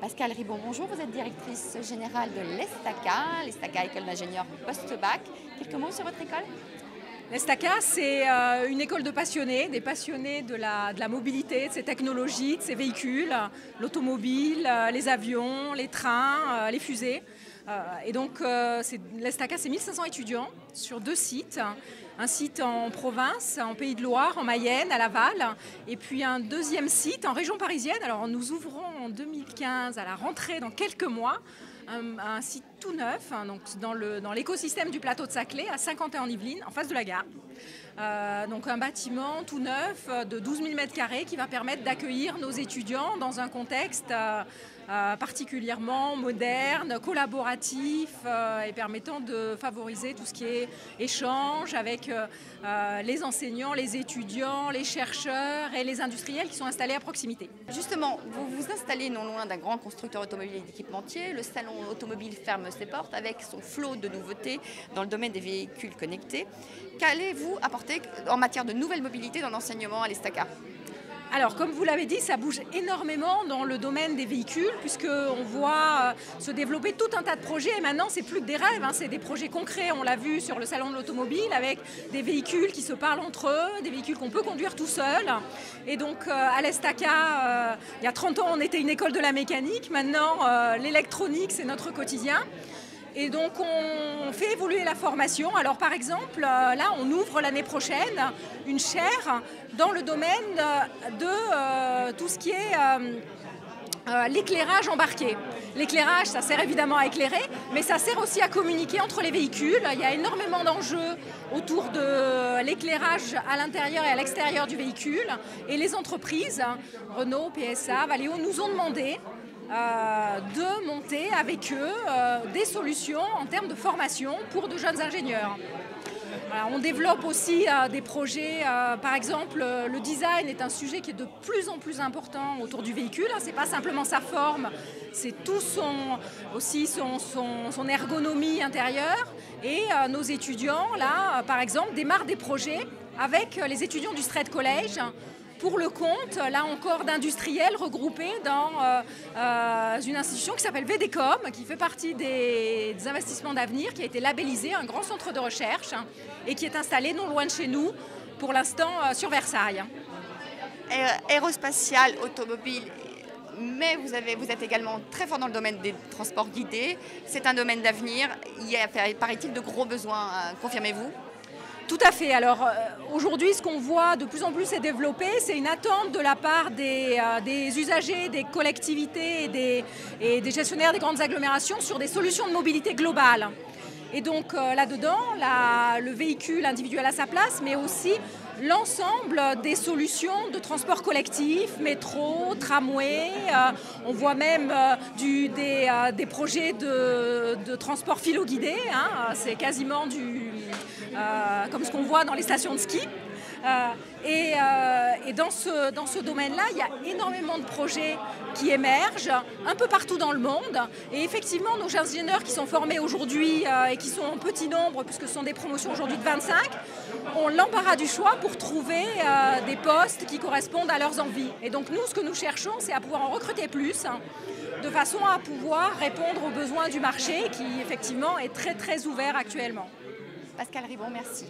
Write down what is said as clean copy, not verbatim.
Pascal Ribon, bonjour, vous êtes directrice générale de l'ESTACA, École d'ingénieurs post-bac. Quelques mots sur votre école? L'ESTACA, c'est une école de passionnés, des passionnés de la mobilité, de ces technologies, de ces véhicules, l'automobile, les avions, les trains, les fusées. Et donc l'ESTACA, c'est 1500 étudiants sur 2 sites. Un site en province, en Pays de Loire, en Mayenne, à Laval, et puis un deuxième site en région parisienne. Alors nous ouvrons en 2015, à la rentrée, dans quelques mois, un site tout neuf, donc dans l'écosystème du plateau de Saclay, à Saint-Quentin-en-Yvelines, en face de la gare. Donc un bâtiment tout neuf de 12 000 m² qui va permettre d'accueillir nos étudiants dans un contexte particulièrement moderne, collaboratif et permettant de favoriser tout ce qui est échange avec les enseignants, les étudiants, les chercheurs et les industriels qui sont installés à proximité. Justement, vous vous installez non loin d'un grand constructeur automobile et d'équipementier. Le salon automobile ferme ses portes avec son flot de nouveautés dans le domaine des véhicules connectés. Qu'allez-vous apporter en matière de nouvelle mobilité dans l'enseignement à l'ESTACA? Alors, comme vous l'avez dit, ça bouge énormément dans le domaine des véhicules, puisqu'on voit se développer tout un tas de projets. Et maintenant, c'est plus que des rêves, c'est des projets concrets. On l'a vu sur le salon de l'automobile, avec des véhicules qui se parlent entre eux, des véhicules qu'on peut conduire tout seul. Et donc, à l'ESTACA, il y a 30 ans, on était une école de la mécanique. Maintenant, l'électronique, c'est notre quotidien. Et donc on fait évoluer la formation. Alors par exemple, là on ouvre l'année prochaine une chaire dans le domaine de tout ce qui est l'éclairage embarqué. L'éclairage, ça sert évidemment à éclairer, mais ça sert aussi à communiquer entre les véhicules. Il y a énormément d'enjeux autour de l'éclairage à l'intérieur et à l'extérieur du véhicule. Et les entreprises, Renault, PSA, Valeo, nous ont demandé de monter avec eux des solutions en termes de formation pour de jeunes ingénieurs. Voilà, on développe aussi des projets, par exemple le design est un sujet qui est de plus en plus important autour du véhicule. Ce n'est pas simplement sa forme, c'est tout son ergonomie intérieure. Et nos étudiants, là, par exemple, démarrent des projets avec les étudiants du Strait College, pour le compte, là encore, d'industriels regroupés dans une institution qui s'appelle VDCOM, qui fait partie des investissements d'avenir, qui a été labellisé un grand centre de recherche et qui est installé non loin de chez nous, pour l'instant sur Versailles. Aérospatial, automobile, mais vous êtes également très fort dans le domaine des transports guidés. C'est un domaine d'avenir. Il y a, paraît-il, de gros besoins. Confirmez-vous? Tout à fait. Alors aujourd'hui, ce qu'on voit de plus en plus se développer, c'est une attente de la part des usagers, des collectivités et des gestionnaires des grandes agglomérations sur des solutions de mobilité globale. Et donc là-dedans, le véhicule individuel à sa place, mais aussi l'ensemble des solutions de transport collectif, métro, tramway. On voit même des projets de transport philo-guidé. C'est quasiment comme ce qu'on voit dans les stations de ski. Et dans ce domaine-là, il y a énormément de projets qui émergent un peu partout dans le monde. Et effectivement, nos ingénieurs qui sont formés aujourd'hui et qui sont en petit nombre, puisque ce sont des promotions aujourd'hui de 25, ont l'embarras du choix pour trouver des postes qui correspondent à leurs envies. Et donc nous, ce que nous cherchons, c'est à pouvoir en recruter plus, de façon à pouvoir répondre aux besoins du marché qui, effectivement, est très très ouvert actuellement. Pascal Ribon, merci.